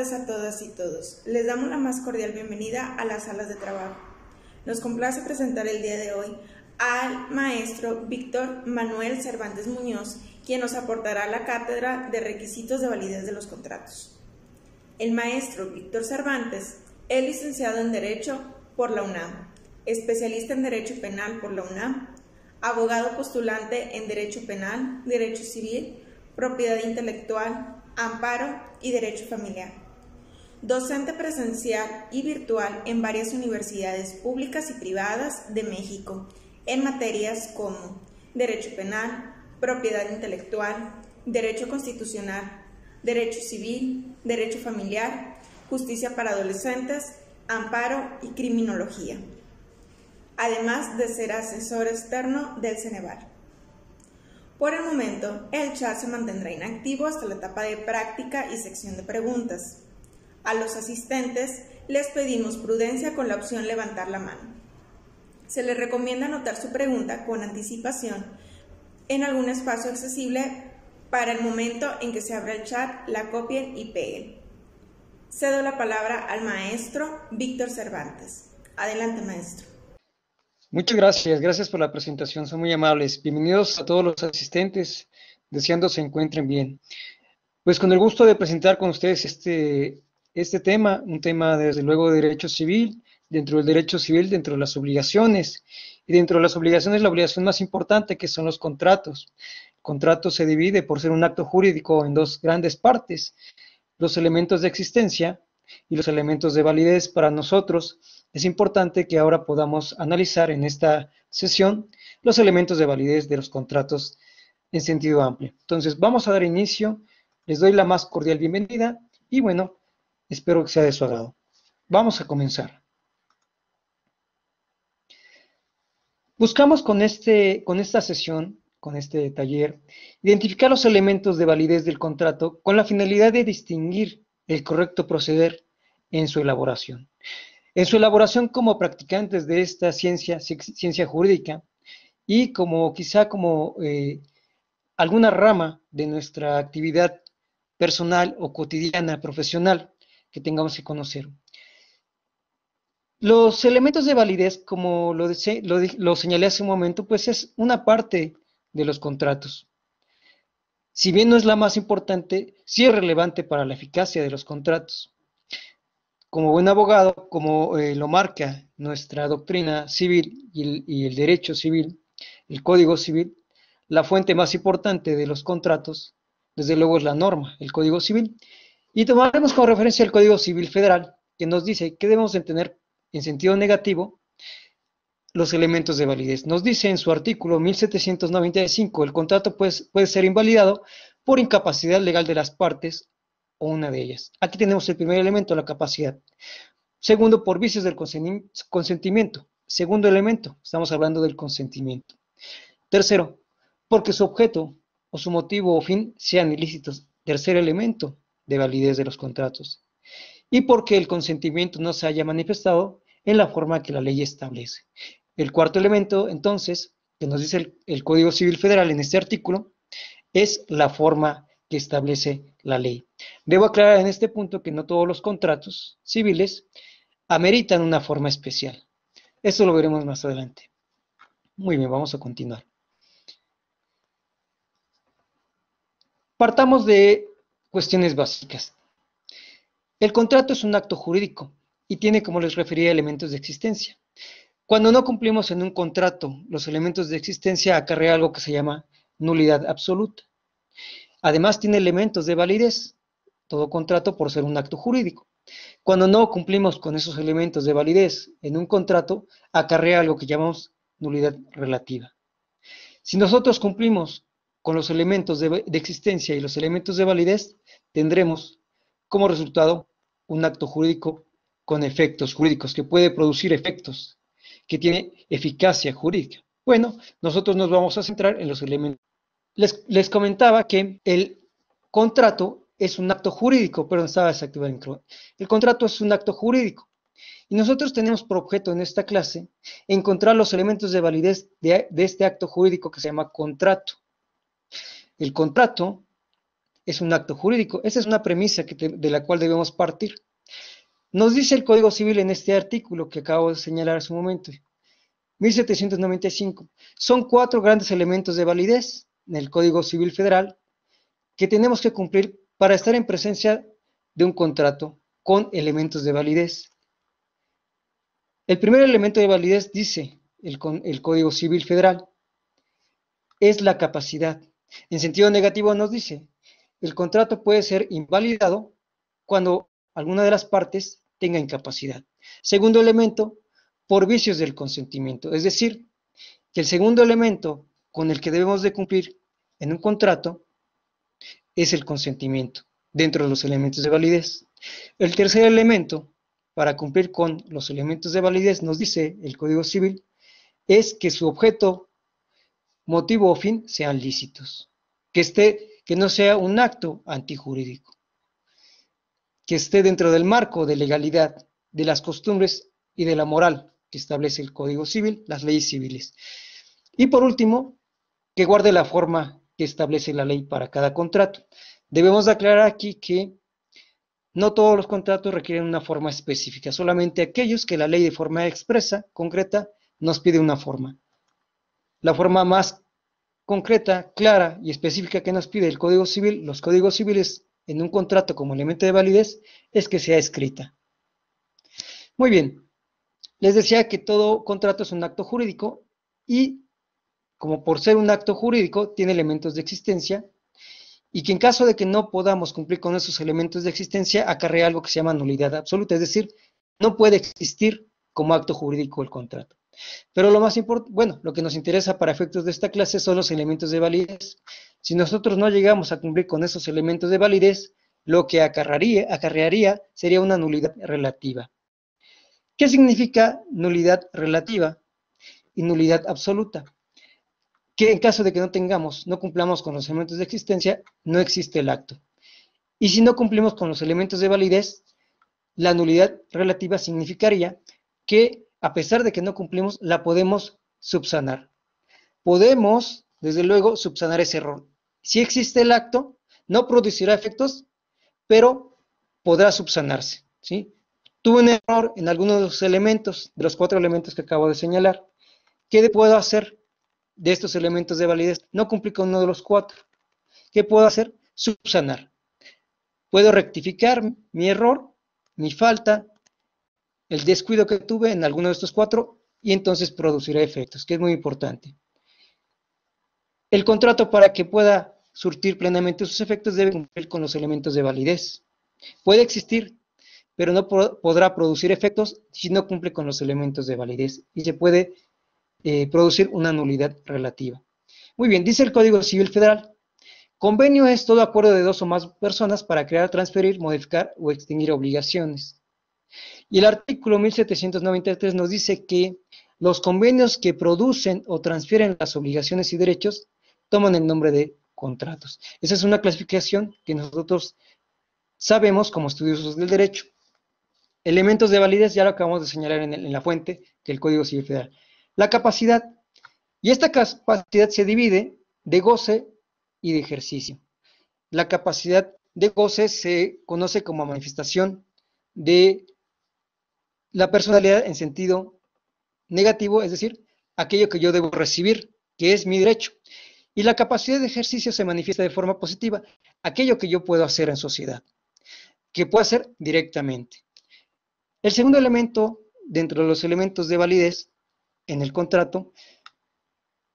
tardes a todas y todos. Les damos la más cordial bienvenida a las salas de trabajo. Nos complace presentar el día de hoy al maestro Víctor Manuel Cervantes Muñoz, quien nos aportará la cátedra de requisitos de validez de los contratos. El maestro Víctor Cervantes es licenciado en Derecho por la UNAM, especialista en Derecho Penal por la UNAM, abogado postulante en Derecho Penal, Derecho Civil, Propiedad Intelectual, Amparo y Derecho Familiar. Docente presencial y virtual en varias universidades públicas y privadas de México, en materias como Derecho Penal, Propiedad Intelectual, Derecho Constitucional, Derecho Civil, Derecho Familiar, Justicia para Adolescentes, Amparo y Criminología, además de ser asesor externo del Ceneval. Por el momento, el chat se mantendrá inactivo hasta la etapa de práctica y sección de preguntas. A los asistentes les pedimos prudencia con la opción levantar la mano. Se les recomienda anotar su pregunta con anticipación en algún espacio accesible para el momento en que se abra el chat, la copien y peguen. Cedo la palabra al maestro Víctor Cervantes. Adelante, maestro. Muchas gracias por la presentación, son muy amables. Bienvenidos a todos los asistentes, deseando se encuentren bien. Pues con el gusto de presentar con ustedes este tema, un tema desde luego de derecho civil, dentro del derecho civil, dentro de las obligaciones, y dentro de las obligaciones la obligación más importante que son los contratos. El contrato se divide por ser un acto jurídico en dos grandes partes, los elementos de existencia y los elementos de validez. Para nosotros es importante que ahora podamos analizar en esta sesión los elementos de validez de los contratos en sentido amplio. Entonces, vamos a dar inicio. Les doy la más cordial bienvenida y bueno, espero que sea de su agrado. Vamos a comenzar. Buscamos con esta sesión, con este taller, identificar los elementos de validez del contrato con la finalidad de distinguir el correcto proceder en su elaboración. En su elaboración como practicantes de esta ciencia jurídica y quizá como alguna rama de nuestra actividad personal o cotidiana, profesional, que tengamos que conocer. Los elementos de validez, como lo señalé hace un momento, pues es una parte de los contratos. Si bien no es la más importante, sí es relevante para la eficacia de los contratos. Como buen abogado, como lo marca nuestra doctrina civil y el derecho civil, el Código Civil, la fuente más importante de los contratos, desde luego es la norma, el Código Civil, y tomaremos como referencia el Código Civil Federal, que nos dice que debemos de tener en sentido negativo los elementos de validez. Nos dice en su artículo 1795, el contrato puede ser invalidado por incapacidad legal de las partes o una de ellas. Aquí tenemos el primer elemento, la capacidad. Segundo, por vicios del consentimiento. Segundo elemento, estamos hablando del consentimiento. Tercero, porque su objeto o su motivo o fin sean ilícitos. Tercer elemento de validez de los contratos. Y porque el consentimiento no se haya manifestado en la forma que la ley establece. El cuarto elemento, entonces, que nos dice el Código Civil Federal en este artículo, es la forma que establece la ley. Debo aclarar en este punto que no todos los contratos civiles ameritan una forma especial. Esto lo veremos más adelante. Muy bien, vamos a continuar. Partamos de cuestiones básicas. El contrato es un acto jurídico y tiene, como les refería, elementos de existencia. Cuando no cumplimos en un contrato los elementos de existencia, acarrea algo que se llama nulidad absoluta. Además, tiene elementos de validez, todo contrato por ser un acto jurídico. Cuando no cumplimos con esos elementos de validez en un contrato, acarrea algo que llamamos nulidad relativa. Si nosotros cumplimos con los elementos de existencia y los elementos de validez, tendremos como resultado un acto jurídico con efectos jurídicos, que puede producir efectos, que tiene eficacia jurídica. Bueno, nosotros nos vamos a centrar en los elementos. Les comentaba que el contrato es un acto jurídico, pero no estaba desactivado. El contrato es un acto jurídico. Y nosotros tenemos por objeto en esta clase encontrar los elementos de validez de este acto jurídico que se llama contrato. El contrato es un acto jurídico. Esa es una premisa de la cual debemos partir. Nos dice el Código Civil en este artículo que acabo de señalar hace un momento, 1795. Son 4 grandes elementos de validez en el Código Civil Federal que tenemos que cumplir para estar en presencia de un contrato con elementos de validez. El primer elemento de validez, dice el Código Civil Federal, es la capacidad. En sentido negativo nos dice, el contrato puede ser invalidado cuando alguna de las partes tenga incapacidad. Segundo elemento, por vicios del consentimiento. Es decir, que el segundo elemento con el que debemos de cumplir en un contrato es el consentimiento, dentro de los elementos de validez. El tercer elemento, para cumplir con los elementos de validez, nos dice el Código Civil, es que su objeto, motivo o fin sean lícitos, que no sea un acto antijurídico, que esté dentro del marco de legalidad, de las costumbres y de la moral que establece el Código Civil, las leyes civiles. Y por último, que guarde la forma que establece la ley para cada contrato. Debemos aclarar aquí que no todos los contratos requieren una forma específica, solamente aquellos que la ley de forma expresa, concreta, nos pide una forma. La forma más concreta, clara y específica que nos pide el Código Civil, los códigos civiles en un contrato como elemento de validez, es que sea escrita. Muy bien, les decía que todo contrato es un acto jurídico y como por ser un acto jurídico tiene elementos de existencia y que en caso de que no podamos cumplir con esos elementos de existencia acarrea algo que se llama nulidad absoluta, es decir, no puede existir como acto jurídico el contrato. Pero lo más importante, bueno, lo que nos interesa para efectos de esta clase son los elementos de validez. Si nosotros no llegamos a cumplir con esos elementos de validez, lo que acarrearía sería una nulidad relativa. ¿Qué significa nulidad relativa y nulidad absoluta? Que en caso de que no cumplamos con los elementos de existencia, no existe el acto. Y si no cumplimos con los elementos de validez, la nulidad relativa significaría que a pesar de que no cumplimos, la podemos subsanar. Podemos, desde luego, subsanar ese error. Si existe el acto, no producirá efectos, pero podrá subsanarse, ¿sí? Tuve un error en alguno de los elementos, de los 4 elementos que acabo de señalar. ¿Qué puedo hacer de estos elementos de validez? No cumplí con uno de los 4. ¿Qué puedo hacer? Subsanar. Puedo rectificar mi error, mi falta, el descuido que tuve en alguno de estos 4 y entonces producirá efectos, que es muy importante. El contrato, para que pueda surtir plenamente sus efectos, debe cumplir con los elementos de validez. Puede existir, pero no podrá producir efectos si no cumple con los elementos de validez y se puede producir una nulidad relativa. Muy bien, dice el Código Civil Federal, convenio es todo acuerdo de 2 o más personas para crear, transferir, modificar o extinguir obligaciones. Y el artículo 1793 nos dice que los convenios que producen o transfieren las obligaciones y derechos toman el nombre de contratos. Esa es una clasificación que nosotros sabemos como estudiosos del derecho. Elementos de validez ya lo acabamos de señalar en la fuente, que el Código Civil Federal. La capacidad. Y esta capacidad se divide de goce y de ejercicio. La capacidad de goce se conoce como manifestación de la personalidad en sentido negativo, es decir, aquello que yo debo recibir, que es mi derecho. Y la capacidad de ejercicio se manifiesta de forma positiva, aquello que yo puedo hacer en sociedad, que puedo hacer directamente. El segundo elemento, dentro de los elementos de validez en el contrato,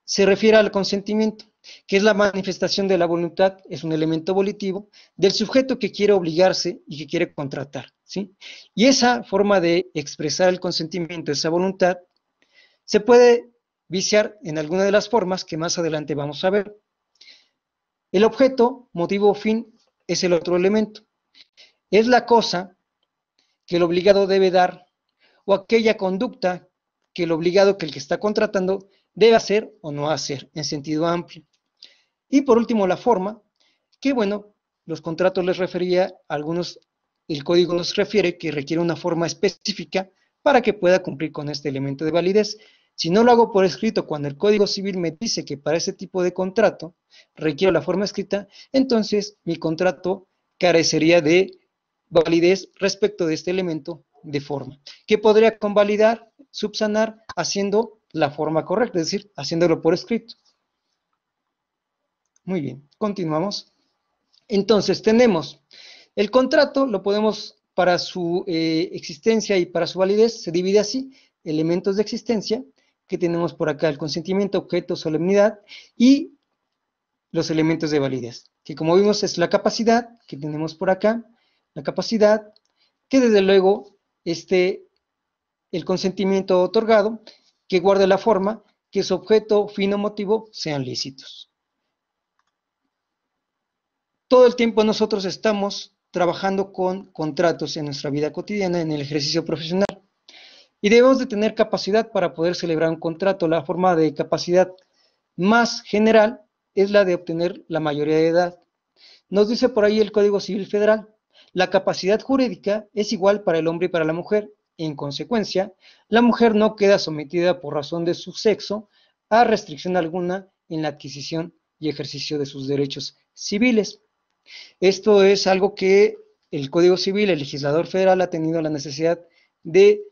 se refiere al consentimiento, que es la manifestación de la voluntad, es un elemento volitivo, del sujeto que quiere obligarse y que quiere contratar, ¿sí? Y esa forma de expresar el consentimiento, esa voluntad, se puede viciar en alguna de las formas que más adelante vamos a ver. El objeto, motivo o fin, es el otro elemento. Es la cosa que el obligado debe dar o aquella conducta que el obligado, que el que está contratando, debe hacer o no hacer en sentido amplio. Y por último, la forma, que bueno, los contratos les refería a algunos, el código nos refiere que requiere una forma específica para que pueda cumplir con este elemento de validez. Si no lo hago por escrito cuando el Código Civil me dice que para ese tipo de contrato requiero la forma escrita, entonces mi contrato carecería de validez respecto de este elemento de forma, que podría convalidar, subsanar, haciendo la forma correcta, es decir, haciéndolo por escrito. Muy bien, continuamos. Entonces, tenemos el contrato, lo podemos, para su existencia y para su validez, se divide así: elementos de existencia, que tenemos por acá el consentimiento, objeto, solemnidad, y los elementos de validez, que como vimos es la capacidad, que tenemos por acá, la capacidad, que desde luego el consentimiento otorgado, que guarde la forma, que su objeto, fin o motivo sean lícitos. Todo el tiempo nosotros estamos trabajando con contratos en nuestra vida cotidiana, en el ejercicio profesional, y debemos de tener capacidad para poder celebrar un contrato. La forma de capacidad más general es la de obtener la mayoría de edad. Nos dice por ahí el Código Civil Federal: la capacidad jurídica es igual para el hombre y para la mujer. En consecuencia, la mujer no queda sometida por razón de su sexo a restricción alguna en la adquisición y ejercicio de sus derechos civiles. Esto es algo que el Código Civil, el legislador federal, ha tenido la necesidad de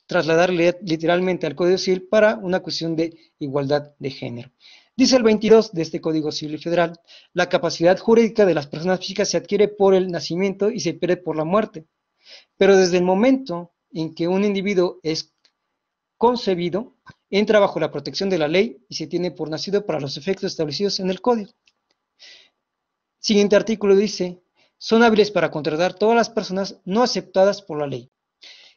trasladar literalmente al Código Civil para una cuestión de igualdad de género. Dice el 22 de este Código Civil Federal: la capacidad jurídica de las personas físicas se adquiere por el nacimiento y se pierde por la muerte, pero desde el momento en que un individuo es concebido, entra bajo la protección de la ley y se tiene por nacido para los efectos establecidos en el Código. Siguiente artículo dice: son hábiles para contratar todas las personas no aceptadas por la ley.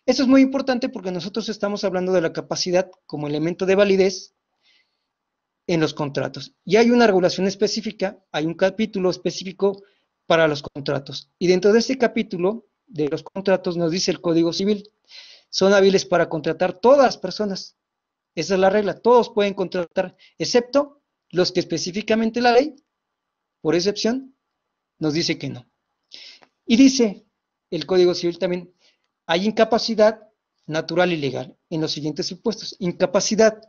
Esto es muy importante porque nosotros estamos hablando de la capacidad como elemento de validez en los contratos. Y hay una regulación específica, hay un capítulo específico para los contratos. Y dentro de este capítulo de los contratos nos dice el Código Civil: son hábiles para contratar todas las personas. Esa es la regla, todos pueden contratar, excepto los que específicamente la ley, por excepción, nos dice que no. Y dice el Código Civil también: hay incapacidad natural y legal en los siguientes supuestos. Incapacidad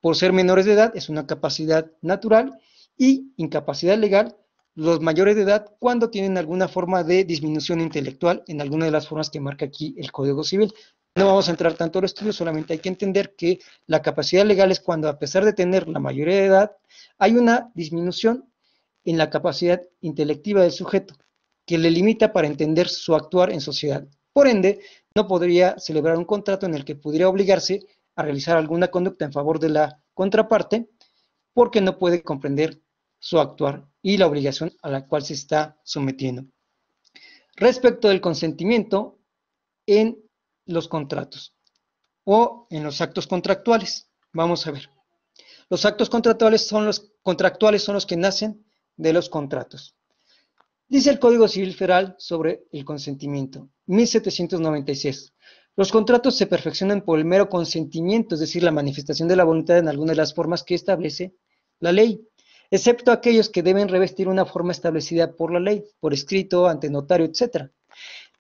por ser menores de edad es una capacidad natural, y incapacidad legal los mayores de edad cuando tienen alguna forma de disminución intelectual en alguna de las formas que marca aquí el Código Civil. No vamos a entrar tanto al estudio, solamente hay que entender que la capacidad legal es cuando, a pesar de tener la mayoría de edad, hay una disminución en la capacidad intelectiva del sujeto que le limita para entender su actuar en sociedad. Por ende, no podría celebrar un contrato en el que pudiera obligarse a realizar alguna conducta en favor de la contraparte, porque no puede comprender su actuar y la obligación a la cual se está sometiendo. Respecto del consentimiento en los contratos o en los actos contractuales, vamos a ver. Los actos contractuales son los que nacen de los contratos. Dice el Código Civil Federal sobre el consentimiento, 1796. Los contratos se perfeccionan por el mero consentimiento, es decir, la manifestación de la voluntad en alguna de las formas que establece la ley, excepto aquellos que deben revestir una forma establecida por la ley, por escrito, ante notario, etc.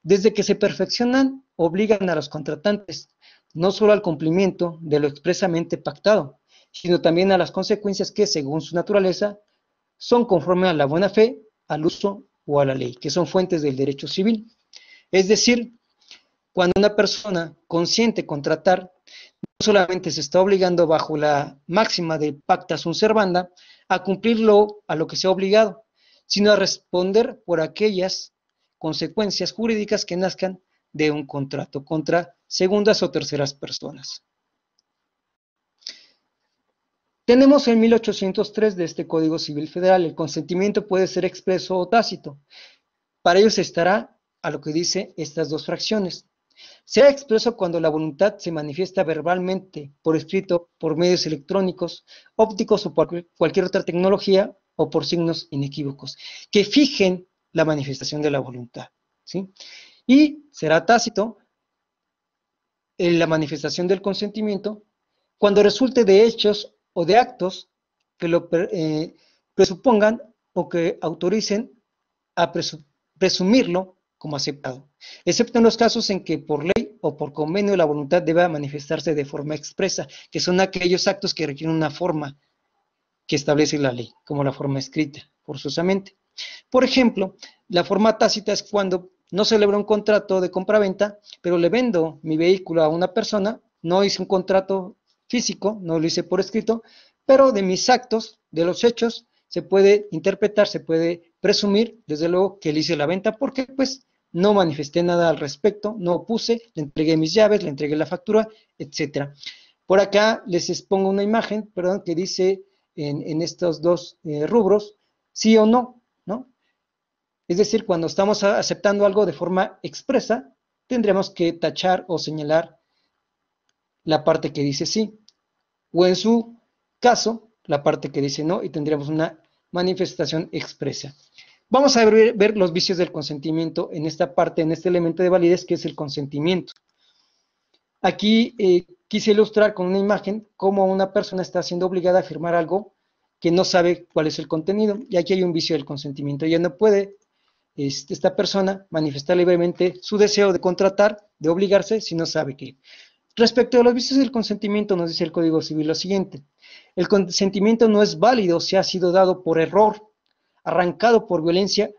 Desde que se perfeccionan, obligan a los contratantes no solo al cumplimiento de lo expresamente pactado, sino también a las consecuencias que, según su naturaleza, son conforme a la buena fe, al uso o a la ley, que son fuentes del derecho civil. Es decir, cuando una persona consiente contratar, no solamente se está obligando bajo la máxima de pacta sunt servanda a cumplirlo a lo que se ha obligado, sino a responder por aquellas consecuencias jurídicas que nazcan de un contrato contra segundas o terceras personas. Tenemos en 1803 de este Código Civil Federal: el consentimiento puede ser expreso o tácito. Para ello se estará a lo que dice estas dos fracciones. Será expreso cuando la voluntad se manifiesta verbalmente, por escrito, por medios electrónicos, ópticos o por cualquier otra tecnología, o por signos inequívocos, que fijen la manifestación de la voluntad, ¿sí? Y será tácito en la manifestación del consentimiento cuando resulte de hechos o de actos que lo presupongan o que autoricen a presumirlo como aceptado, excepto en los casos en que por ley o por convenio la voluntad deba manifestarse de forma expresa, que son aquellos actos que requieren una forma que establece la ley, como la forma escrita, forzosamente. Por ejemplo, la forma tácita es cuando no celebro un contrato de compraventa, pero le vendo mi vehículo a una persona, no hice un contrato físico, no lo hice por escrito, pero de mis actos, de los hechos, se puede interpretar, se puede presumir, desde luego, que le hice la venta, porque pues no manifesté nada al respecto, no opuse, le entregué mis llaves, le entregué la factura, etc. Por acá les expongo una imagen, perdón, que dice en estos dos rubros, sí o no, ¿no? Es decir, cuando estamos aceptando algo de forma expresa, tendremos que tachar o señalar la parte que dice sí, o en su caso, la parte que dice no, y tendremos una manifestación expresa. Vamos a ver los vicios del consentimiento en esta parte, en este elemento de validez que es el consentimiento. Aquí quise ilustrar con una imagen cómo una persona está siendo obligada a firmar algo que no sabe cuál es el contenido, y aquí hay un vicio del consentimiento. Ella no puede, esta persona, manifestar libremente su deseo de contratar, de obligarse, si no sabe qué. Respecto a los vicios del consentimiento, nos dice el Código Civil lo siguiente: el consentimiento no es válido si ha sido dado por error, arrancado por violencia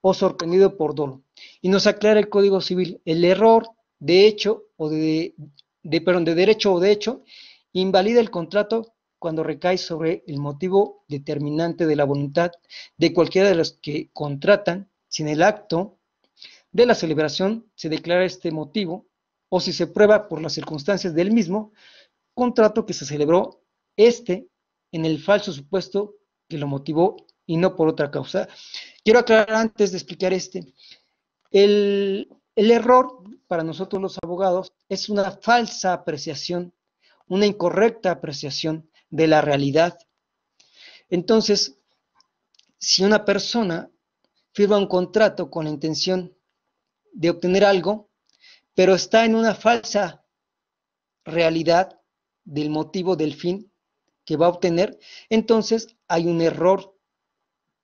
o sorprendido por dolo. Y nos aclara el Código Civil: el error de hecho o de derecho o de hecho invalida el contrato cuando recae sobre el motivo determinante de la voluntad de cualquiera de los que contratan, si en el acto de la celebración se declara este motivo, o si se prueba por las circunstancias del mismo contrato que se celebró en el falso supuesto que lo motivó y no por otra causa. Quiero aclarar antes de explicar el error para nosotros los abogados es una falsa apreciación, una incorrecta apreciación de la realidad. Entonces, si una persona firma un contrato con la intención de obtener algo, pero está en una falsa realidad del motivo, del fin que va a obtener, entonces hay un error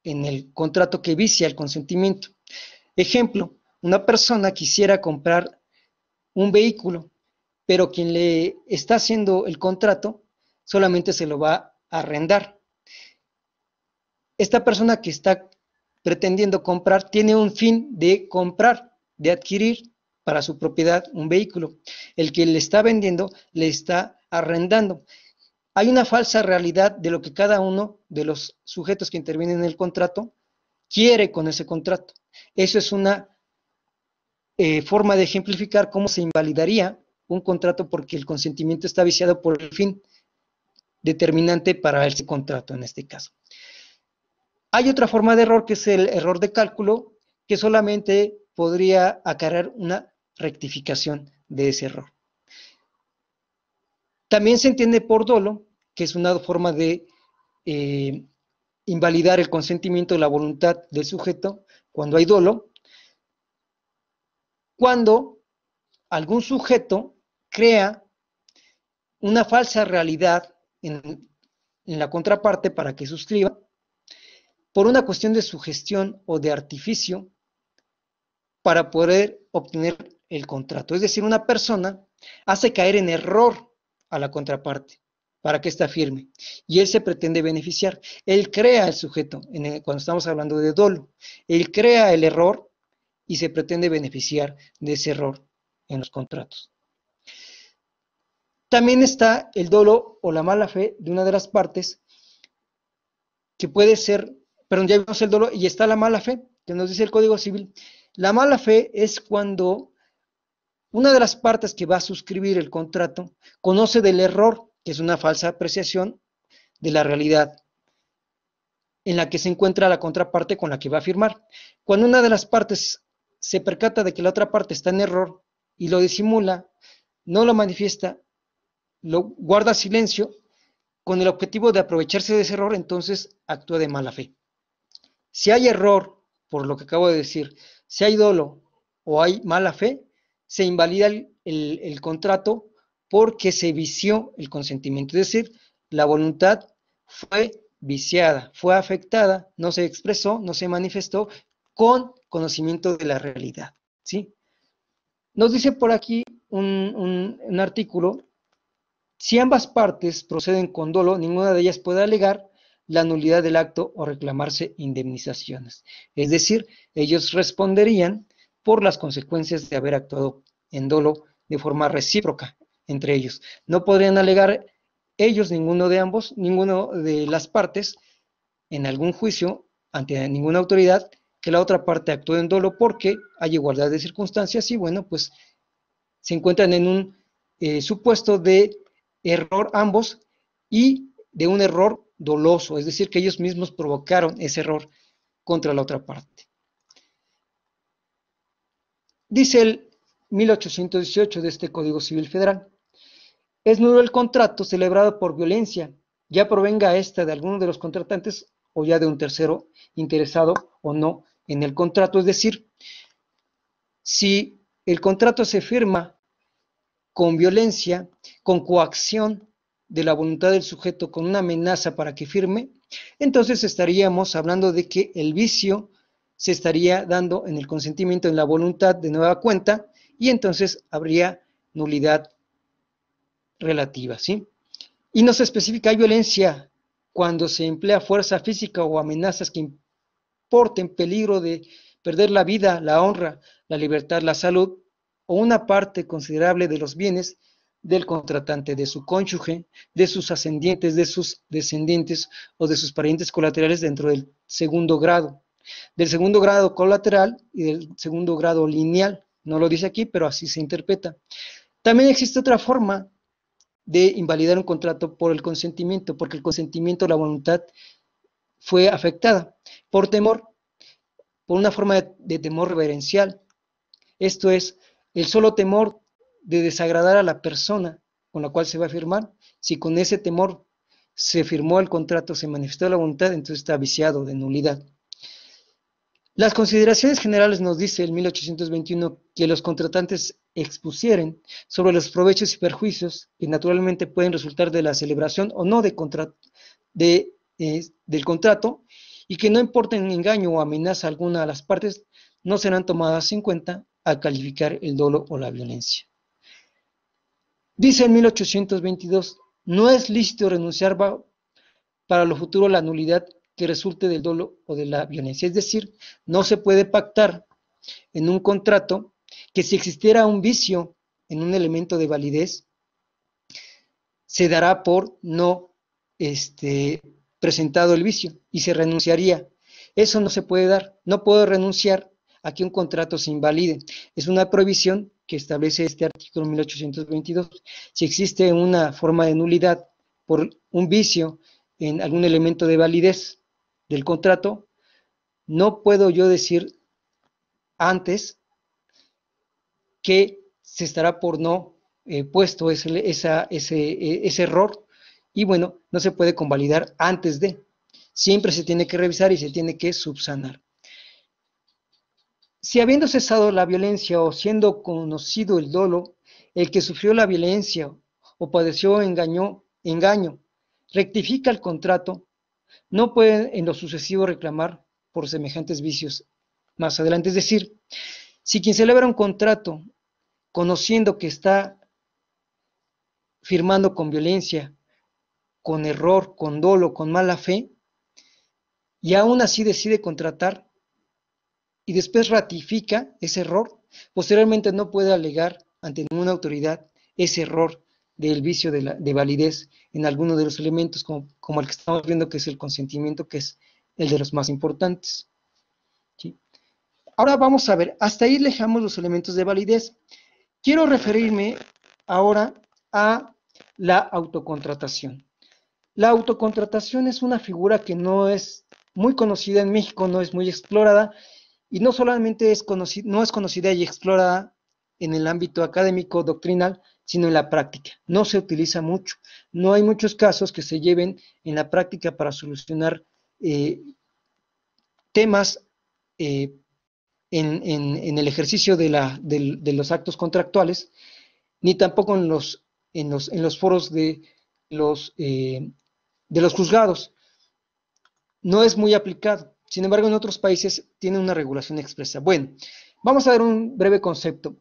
en el contrato que vicia el consentimiento. Ejemplo, una persona quisiera comprar un vehículo, pero quien le está haciendo el contrato solamente se lo va a arrendar. Esta persona que está pretendiendo comprar tiene un fin de comprar, de adquirir para su propiedad un vehículo. El que le está vendiendo le está arrendando. Hay una falsa realidad de lo que cada uno de los sujetos que intervienen en el contrato quiere con ese contrato. Eso es una forma de ejemplificar cómo se invalidaría un contrato porque el consentimiento está viciado por el fin determinante para ese contrato en este caso. Hay otra forma de error que es el error de cálculo, que solamente podría acarrear una rectificación de ese error. También se entiende por dolo, que es una forma de invalidar el consentimiento de la voluntad del sujeto cuando hay dolo, cuando algún sujeto crea una falsa realidad en la contraparte para que suscriba, por una cuestión de sugestión o de artificio para poder obtener el contrato. Es decir, una persona hace caer en error a la contraparte para que ésta firme y él se pretende beneficiar. Él crea el sujeto, cuando estamos hablando de dolo, él crea el error y se pretende beneficiar de ese error en los contratos. También está el dolo o la mala fe de una de las partes, que puede ser, perdón, ya vimos el dolo y está la mala fe, que nos dice el Código Civil. La mala fe es cuando una de las partes que va a suscribir el contrato conoce del error, que es una falsa apreciación de la realidad en la que se encuentra la contraparte con la que va a firmar. Cuando una de las partes se percata de que la otra parte está en error y lo disimula, no lo manifiesta, lo guarda silencio, con el objetivo de aprovecharse de ese error, entonces actúa de mala fe. Si hay error, por lo que acabo de decir, si hay dolo o hay mala fe, se invalida el contrato porque se vició el consentimiento. Es decir, la voluntad fue viciada, fue afectada, no se expresó, no se manifestó con conocimiento de la realidad, ¿sí? Nos dice por aquí un artículo, si ambas partes proceden con dolo, ninguna de ellas puede alegar la nulidad del acto o reclamarse indemnizaciones. Es decir, ellos responderían por las consecuencias de haber actuado en dolo de forma recíproca entre ellos. No podrían alegar ellos, ninguno de ambos, ninguno de las partes, en algún juicio ante ninguna autoridad, que la otra parte actuó en dolo porque hay igualdad de circunstancias y bueno, pues se encuentran en un supuesto de error ambos y de un error doloso, es decir, que ellos mismos provocaron ese error contra la otra parte. Dice el 1818 de este Código Civil Federal, es nulo el contrato celebrado por violencia, ya provenga esta de alguno de los contratantes o ya de un tercero interesado o no en el contrato, es decir, si el contrato se firma con violencia, con coacción de la voluntad del sujeto, con una amenaza para que firme, entonces estaríamos hablando de que el vicio se estaría dando en el consentimiento, en la voluntad de nueva cuenta, y entonces habría nulidad relativa, ¿sí? Y no se especifica, hay violencia cuando se emplea fuerza física o amenazas que importen peligro de perder la vida, la honra, la libertad, la salud, o una parte considerable de los bienes del contratante, de su cónyuge, de sus ascendientes, de sus descendientes o de sus parientes colaterales dentro del segundo grado colateral y del segundo grado lineal. No lo dice aquí, pero así se interpreta. También existe otra forma de invalidar un contrato por el consentimiento, porque el consentimiento, la voluntad, fue afectada por temor, por una forma de temor reverencial. Esto es, el solo temor de desagradar a la persona con la cual se va a firmar. Si con ese temor se firmó el contrato, se manifestó la voluntad, entonces está viciado de nulidad. Las consideraciones generales nos dice el 1821 que los contratantes expusieren sobre los provechos y perjuicios que naturalmente pueden resultar de la celebración o no del contrato y que no importen engaño o amenaza alguna a las partes, no serán tomadas en cuenta al calificar el dolo o la violencia. Dice en 1822, no es lícito renunciar para lo futuro la nulidad que resulte del dolo o de la violencia. Es decir, no se puede pactar en un contrato que si existiera un vicio en un elemento de validez, se dará por no presentado el vicio y se renunciaría. Eso no se puede dar. No puedo renunciar a que un contrato se invalide. Es una prohibición que establece este artículo 1822. Si existe una forma de nulidad por un vicio en algún elemento de validez del contrato, no puedo yo decir antes que se estará por no puesto ese error y bueno, no se puede convalidar antes de. Siempre se tiene que revisar y se tiene que subsanar. Si habiendo cesado la violencia o siendo conocido el dolo, el que sufrió la violencia o padeció engaño, rectifica el contrato, no puede en lo sucesivo reclamar por semejantes vicios más adelante. Es decir, si quien celebra un contrato conociendo que está firmando con violencia, con error, con dolo, con mala fe, y aún así decide contratar y después ratifica ese error, posteriormente no puede alegar ante ninguna autoridad ese error del vicio de validez en alguno de los elementos como el que estamos viendo, que es el consentimiento, que es el de los más importantes. ¿Sí? Ahora vamos a ver, hasta ahí dejamos los elementos de validez. Quiero referirme ahora a la autocontratación. La autocontratación es una figura que no es muy conocida en México, no es muy explorada, y no solamente no es conocida y explorada en el ámbito académico, doctrinal, sino en la práctica. No se utiliza mucho. No hay muchos casos que se lleven en la práctica para solucionar temas en el ejercicio de los actos contractuales, ni tampoco en los foros de los juzgados. No es muy aplicado. Sin embargo, en otros países tiene una regulación expresa. Bueno, vamos a ver un breve concepto.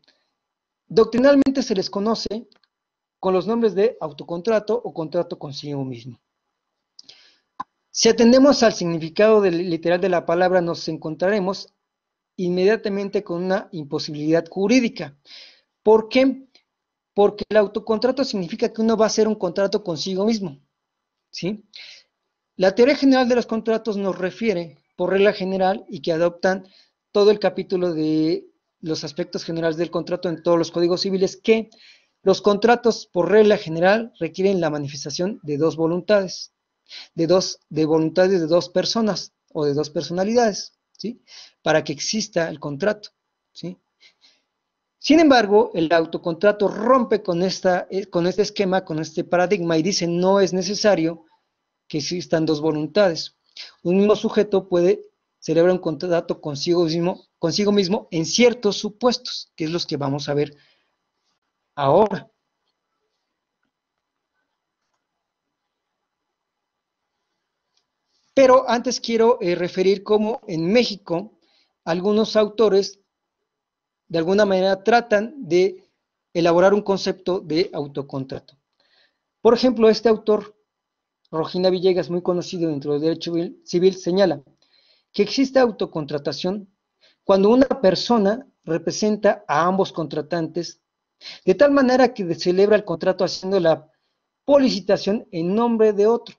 Doctrinalmente se les conoce con los nombres de autocontrato o contrato consigo mismo. Si atendemos al significado literal de la palabra, nos encontraremos inmediatamente con una imposibilidad jurídica. ¿Por qué? Porque el autocontrato significa que uno va a hacer un contrato consigo mismo, ¿sí? La teoría general de los contratos nos refiere, por regla general, y que adoptan todo el capítulo de los aspectos generales del contrato en todos los códigos civiles, que los contratos, por regla general, requieren la manifestación de dos voluntades, de voluntades de dos personas o de dos personalidades, ¿sí? Para que exista el contrato, ¿sí? Sin embargo, el autocontrato rompe con este esquema, con este paradigma y dice no es necesario que existan dos voluntades. Un mismo sujeto puede celebrar un contrato consigo mismo en ciertos supuestos, que es los que vamos a ver ahora. Pero antes quiero referir cómo en México algunos autores de alguna manera tratan de elaborar un concepto de autocontrato. Por ejemplo, este autor, Rogina Villegas, muy conocido dentro del derecho civil, señala que existe autocontratación cuando una persona representa a ambos contratantes de tal manera que celebra el contrato haciendo la policitación en nombre de otro.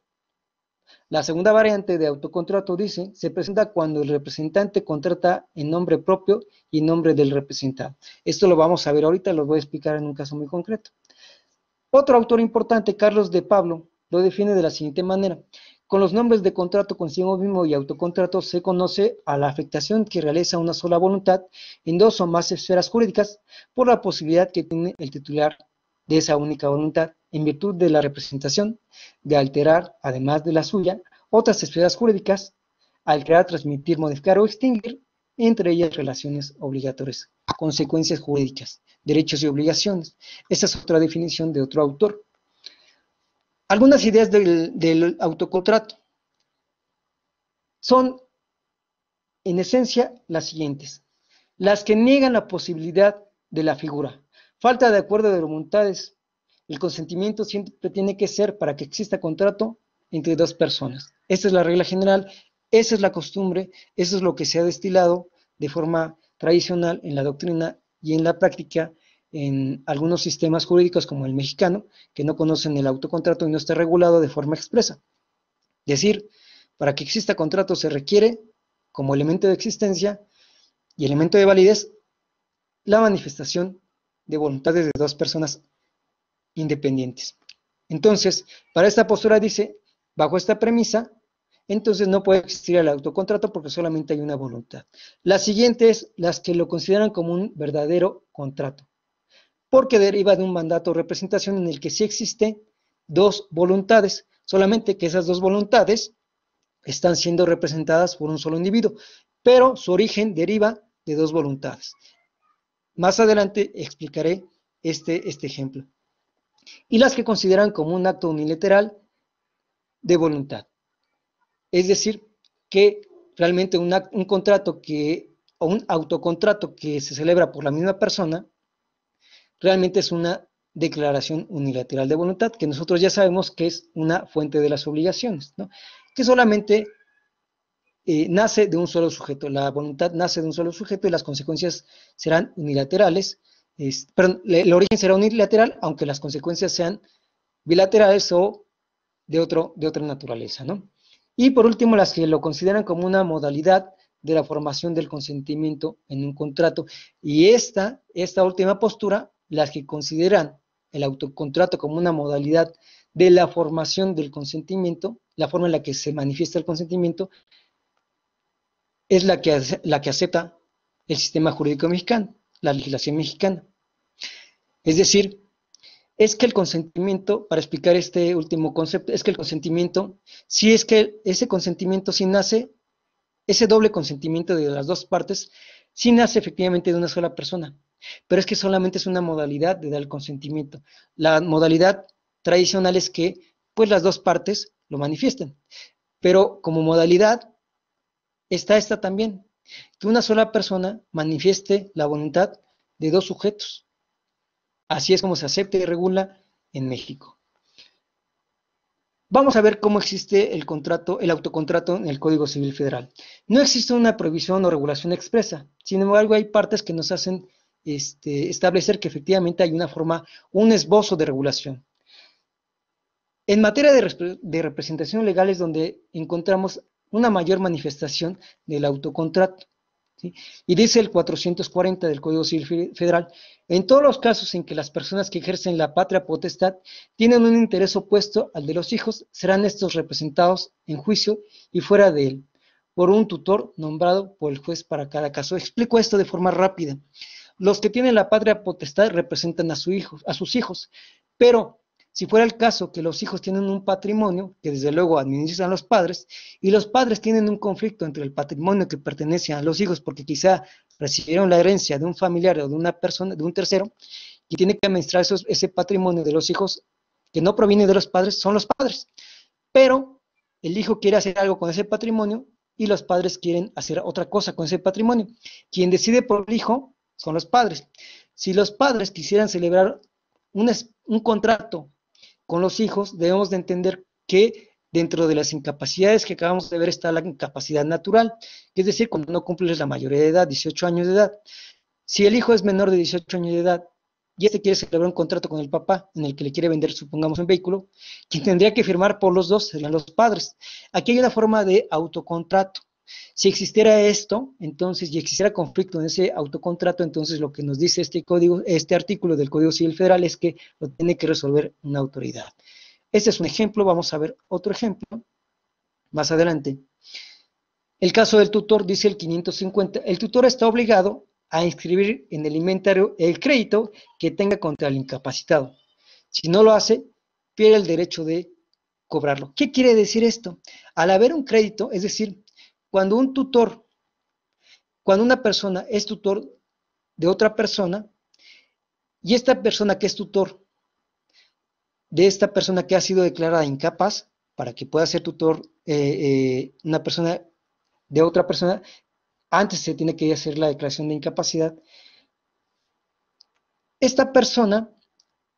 La segunda variante de autocontrato dice, se presenta cuando el representante contrata en nombre propio y en nombre del representado. Esto lo vamos a ver ahorita, lo voy a explicar en un caso muy concreto. Otro autor importante, Carlos de Pablo, lo define de la siguiente manera. Con los nombres de contrato consigo mismo y autocontrato se conoce a la afectación que realiza una sola voluntad en dos o más esferas jurídicas por la posibilidad que tiene el titular de esa única voluntad en virtud de la representación de alterar, además de la suya, otras esferas jurídicas al crear, transmitir, modificar o extinguir, entre ellas relaciones obligatorias, consecuencias jurídicas, derechos y obligaciones. Esta es otra definición de otro autor. Algunas ideas del autocontrato son, en esencia, las siguientes. Las que niegan la posibilidad de la figura. Falta de acuerdo de voluntades. El consentimiento siempre tiene que ser para que exista contrato entre dos personas. Esta es la regla general, esa es la costumbre, eso es lo que se ha destilado de forma tradicional en la doctrina y en la práctica en algunos sistemas jurídicos como el mexicano, que no conocen el autocontrato y no está regulado de forma expresa. Es decir, para que exista contrato se requiere, como elemento de existencia y elemento de validez, la manifestación de voluntades de dos personas independientes. Entonces, para esta postura dice, bajo esta premisa, entonces no puede existir el autocontrato porque solamente hay una voluntad. La siguiente es las que lo consideran como un verdadero contrato, porque deriva de un mandato o representación en el que sí existe dos voluntades, solamente que esas dos voluntades están siendo representadas por un solo individuo, pero su origen deriva de dos voluntades. Más adelante explicaré este ejemplo. Y las que consideran como un acto unilateral de voluntad. Es decir, que realmente un contrato o un autocontrato que se celebra por la misma persona, realmente es una declaración unilateral de voluntad, que nosotros ya sabemos que es una fuente de las obligaciones, ¿no? Que solamente nace de un solo sujeto. La voluntad nace de un solo sujeto y las consecuencias serán unilaterales. Perdón, el origen será unilateral, aunque las consecuencias sean bilaterales o de otra naturaleza, ¿no? Y por último, las que lo consideran como una modalidad de la formación del consentimiento en un contrato. Y esta última postura, las que consideran el autocontrato como una modalidad de la formación del consentimiento, la forma en la que se manifiesta el consentimiento, es la que acepta el sistema jurídico mexicano, la legislación mexicana. Es decir, es que el consentimiento, para explicar este último concepto, es que el consentimiento, si es que ese consentimiento sí nace, ese doble consentimiento de las dos partes, sí nace efectivamente de una sola persona, pero es que solamente es una modalidad de dar el consentimiento. La modalidad tradicional es que, pues, las dos partes lo manifiesten, pero como modalidad está esta también, que una sola persona manifieste la voluntad de dos sujetos. Así es como se acepta y regula en México. Vamos a ver cómo existe el contrato, el autocontrato en el Código Civil Federal. No existe una prohibición o regulación expresa, sin embargo hay partes que nos hacen establecer que efectivamente hay una forma, un esbozo de regulación. En materia de representación legal es donde encontramos una mayor manifestación del autocontrato, ¿sí? Y dice el 440 del Código Civil Federal, en todos los casos en que las personas que ejercen la patria potestad tienen un interés opuesto al de los hijos, serán estos representados en juicio y fuera de él, por un tutor nombrado por el juez para cada caso. Explico esto de forma rápida. Los que tienen la patria potestad representan a sus hijos, pero si fuera el caso que los hijos tienen un patrimonio, que desde luego administran los padres, y los padres tienen un conflicto entre el patrimonio que pertenece a los hijos, porque quizá recibieron la herencia de un familiar o de una persona, de un tercero, y tiene que administrar ese patrimonio de los hijos que no proviene de los padres, son los padres. Pero el hijo quiere hacer algo con ese patrimonio y los padres quieren hacer otra cosa con ese patrimonio. Quien decide por el hijo son los padres. Si los padres quisieran celebrar un contrato con los hijos, debemos de entender que dentro de las incapacidades que acabamos de ver está la incapacidad natural, es decir, cuando no cumples la mayoría de edad, 18 años de edad. Si el hijo es menor de 18 años de edad y quiere celebrar un contrato con el papá en el que le quiere vender, supongamos, un vehículo, quien tendría que firmar por los dos serían los padres. Aquí hay una forma de autocontrato. Si existiera esto, entonces, y existiera conflicto en ese autocontrato, entonces lo que nos dice este artículo del Código Civil Federal es que lo tiene que resolver una autoridad. Este es un ejemplo, vamos a ver otro ejemplo más adelante. El caso del tutor, dice el 550, el tutor está obligado a inscribir en el inventario el crédito que tenga contra el incapacitado. Si no lo hace, pierde el derecho de cobrarlo. ¿Qué quiere decir esto? Al haber un crédito, es decir, cuando una persona es tutor de otra persona, y esta persona que es tutor de esta persona que ha sido declarada incapaz, para que pueda ser tutor una persona de otra persona, antes se tiene que hacer la declaración de incapacidad. Esta persona,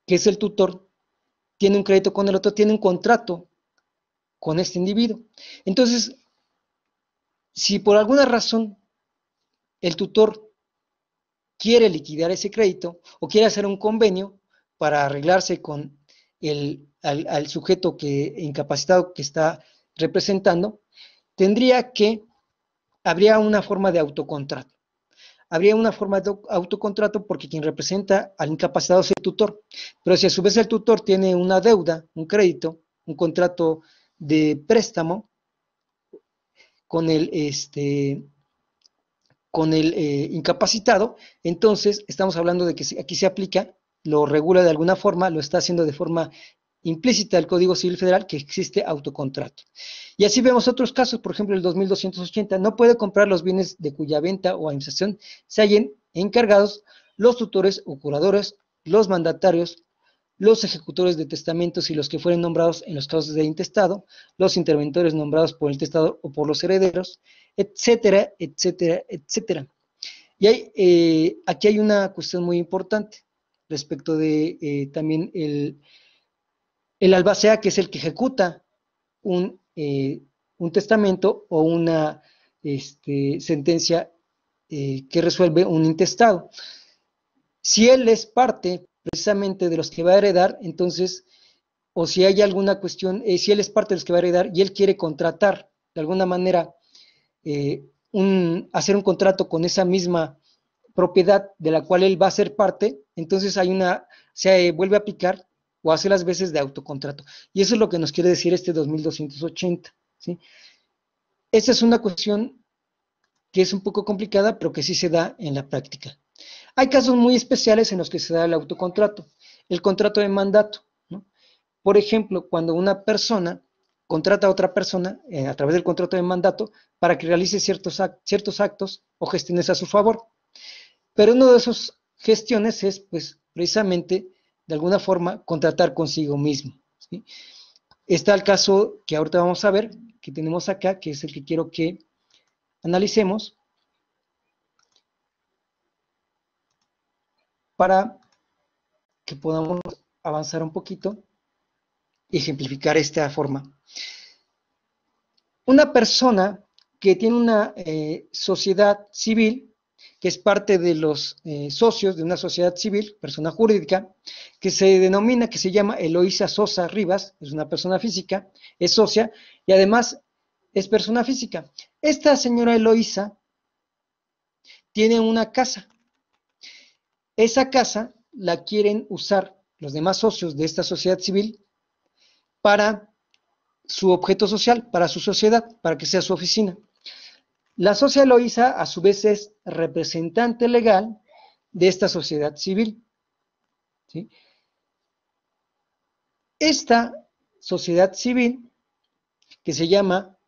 que es el tutor, tiene un crédito con el otro, tiene un contrato con este individuo. Entonces, si por alguna razón el tutor quiere liquidar ese crédito o quiere hacer un convenio para arreglarse con al sujeto incapacitado que está representando, habría una forma de autocontrato. Habría una forma de autocontrato porque quien representa al incapacitado es el tutor. Pero si a su vez el tutor tiene una deuda, un crédito, un contrato de préstamo con el incapacitado, entonces estamos hablando de que aquí se aplica, lo regula de alguna forma, lo está haciendo de forma implícita el Código Civil Federal, que existe autocontrato. Y así vemos otros casos, por ejemplo, el 2280, no puede comprar los bienes de cuya venta o administración se hallen encargados los tutores o curadores, los mandatarios, los ejecutores de testamentos y los que fueren nombrados en los casos de intestado, los interventores nombrados por el testador o por los herederos, etcétera, etcétera, etcétera. Y aquí hay una cuestión muy importante respecto de también el albacea, que es el que ejecuta un testamento o una sentencia que resuelve un intestado. Si él es parte precisamente de los que va a heredar, entonces, o si hay alguna cuestión, si él es parte de los que va a heredar y él quiere contratar de alguna manera, hacer un contrato con esa misma propiedad de la cual él va a ser parte, entonces se vuelve a aplicar o hace las veces de autocontrato. Y eso es lo que nos quiere decir este 2280, ¿sí? Esta es una cuestión que es un poco complicada, pero que sí se da en la práctica. Hay casos muy especiales en los que se da el autocontrato. El contrato de mandato, ¿no? Por ejemplo, cuando una persona contrata a otra persona a través del contrato de mandato para que realice ciertos actos o gestiones a su favor. Pero una de esas gestiones es, pues, precisamente, de alguna forma, contratar consigo mismo, ¿sí? Está el caso que ahorita vamos a ver, que tenemos acá, que es el que quiero que analicemos para que podamos avanzar un poquito y ejemplificar esta forma. Una persona que tiene una sociedad civil, que es parte de los socios de una sociedad civil, persona jurídica, que se denomina, que se llama Eloísa Sosa Rivas, es una persona física, es socia y además es persona física. Esta señora Eloísa tiene una casa. Esa casa la quieren usar los demás socios de esta sociedad civil para su objeto social, para su sociedad, para que sea su oficina. La socia Eloísa, a su vez, es representante legal de esta sociedad civil, ¿sí? Esta sociedad civil, que se llama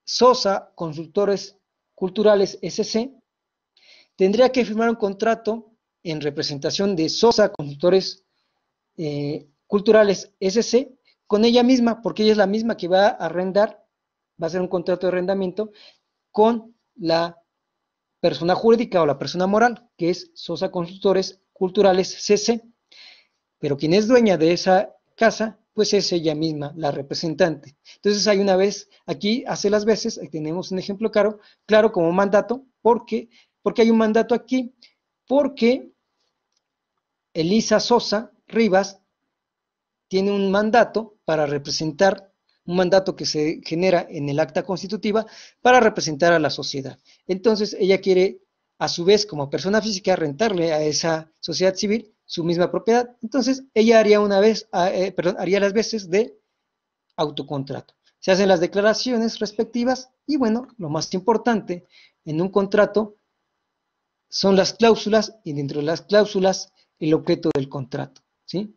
Sosa Consultores Culturales SC, tendría que firmar un contrato en representación de Sosa Consultores Culturales SC con ella misma, porque ella es la misma que va a arrendar, va a hacer un contrato de arrendamiento con la persona jurídica o la persona moral, que es Sosa Consultores Culturales CC, pero quien es dueña de esa casa, pues es ella misma, la representante. Entonces hay una vez, aquí hace las veces, ahí tenemos un ejemplo claro como mandato, porque hay un mandato aquí, porque Elisa Sosa Rivas tiene un mandato para representar, un mandato que se genera en el acta constitutiva para representar a la sociedad. Entonces ella quiere, a su vez, como persona física, rentarle a esa sociedad civil su misma propiedad. Entonces ella haría haría las veces de autocontrato. Se hacen las declaraciones respectivas y bueno, lo más importante en un contrato son las cláusulas y dentro de las cláusulas el objeto del contrato, ¿sí?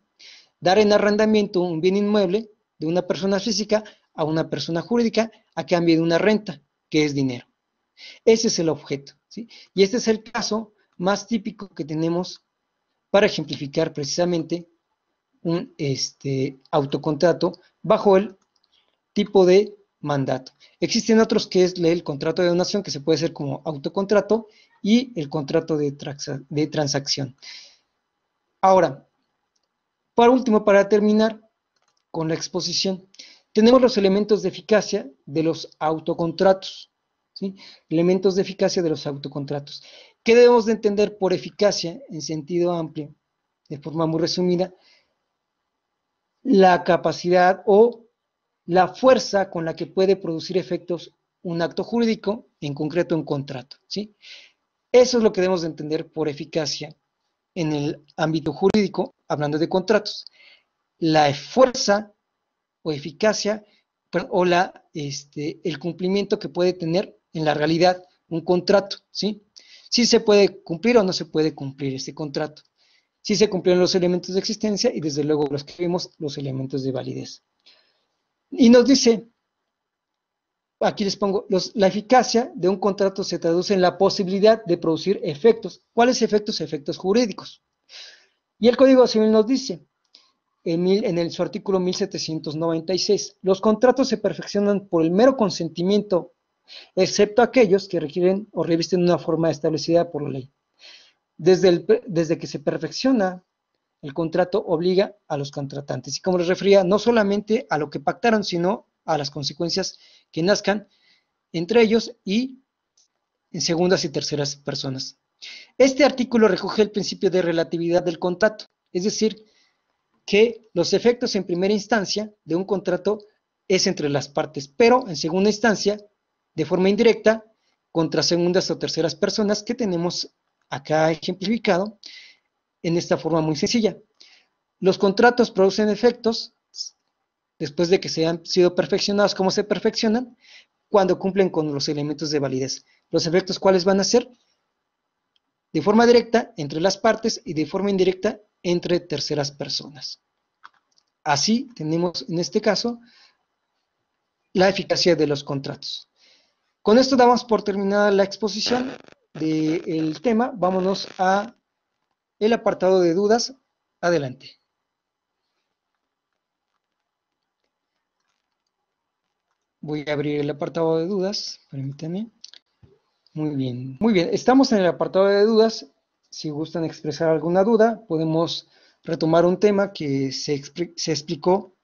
Dar en arrendamiento un bien inmueble de una persona física a una persona jurídica a cambio de una renta, que es dinero. Ese es el objeto, ¿sí? Y este es el caso más típico que tenemos para ejemplificar precisamente un autocontrato bajo el tipo de mandato. Existen otros que es el contrato de donación, que se puede hacer como autocontrato, y el contrato de transacción. Ahora, por último, para terminar con la exposición, tenemos los elementos de eficacia de los autocontratos, ¿sí? Elementos de eficacia de los autocontratos. ¿Qué debemos de entender por eficacia en sentido amplio? De forma muy resumida, la capacidad o la fuerza con la que puede producir efectos un acto jurídico, en concreto un contrato, ¿sí? Eso es lo que debemos de entender por eficacia en el ámbito jurídico, hablando de contratos. La fuerza o eficacia o el cumplimiento que puede tener en la realidad un contrato, ¿sí? Si se puede cumplir o no se puede cumplir ese contrato. Si se cumplieron los elementos de existencia y desde luego los que vimos, los elementos de validez. Y nos dice, aquí les pongo, la eficacia de un contrato se traduce en la posibilidad de producir efectos. ¿Cuáles efectos? Efectos jurídicos. Y el Código Civil nos dice, en su artículo 1796, los contratos se perfeccionan por el mero consentimiento, excepto aquellos que requieren o revisten una forma establecida por la ley. Desde que se perfecciona, el contrato obliga a los contratantes. Y como les refería, no solamente a lo que pactaron, sino a las consecuencias que nazcan entre ellos y en segundas y terceras personas. Este artículo recoge el principio de relatividad del contrato, es decir, que los efectos en primera instancia de un contrato es entre las partes, pero en segunda instancia, de forma indirecta, contra segundas o terceras personas que tenemos acá ejemplificado en esta forma muy sencilla. Los contratos producen efectos después de que se han sido perfeccionados. ¿Cómo se perfeccionan? Cuando cumplen con los elementos de validez. ¿Los efectos cuáles van a ser? De forma directa entre las partes y de forma indirecta entre terceras personas. Así tenemos en este caso la eficacia de los contratos. Con esto damos por terminada la exposición del tema. Vámonos a el apartado de dudas. Adelante. Voy a abrir el apartado de dudas. Permítanme. Muy bien. Muy bien. Estamos en el apartado de dudas. Si gustan expresar alguna duda, podemos retomar un tema que se explicó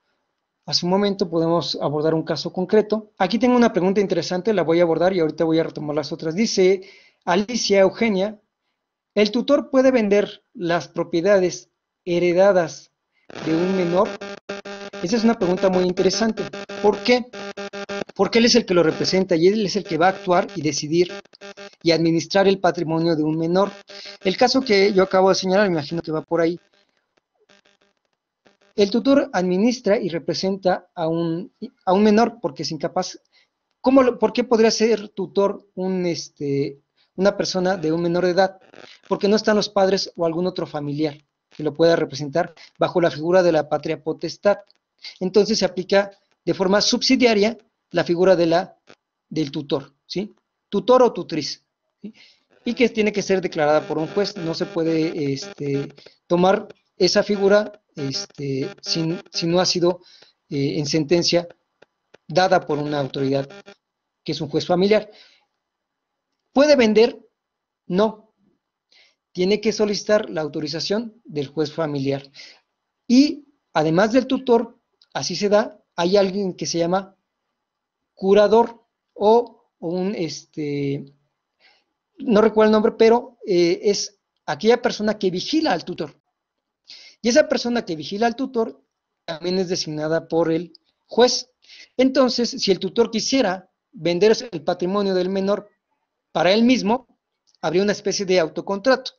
hace un momento, podemos abordar un caso concreto. Aquí tengo una pregunta interesante, la voy a abordar y ahorita voy a retomar las otras. Dice Alicia Eugenia, ¿el tutor puede vender las propiedades heredadas de un menor? Esa es una pregunta muy interesante. ¿Por qué? Porque él es el que lo representa y él es el que va a actuar y decidir y administrar el patrimonio de un menor. El caso que yo acabo de señalar, me imagino que va por ahí. El tutor administra y representa a un menor porque es incapaz. ¿Por qué podría ser tutor una persona de un menor de edad? Porque no están los padres o algún otro familiar que lo pueda representar bajo la figura de la patria potestad. Entonces se aplica de forma subsidiaria la figura del tutor, ¿sí? Tutor o tutriz, ¿sí? Y que tiene que ser declarada por un juez. No se puede tomar esa figura si no ha sido en sentencia dada por una autoridad que es un juez familiar. ¿Puede vender? No. Tiene que solicitar la autorización del juez familiar. Y además del tutor, así se da, hay alguien que se llama curador o no recuerdo el nombre, pero es aquella persona que vigila al tutor. Y esa persona que vigila al tutor también es designada por el juez. Entonces, si el tutor quisiera vender el patrimonio del menor para él mismo, habría una especie de autocontrato,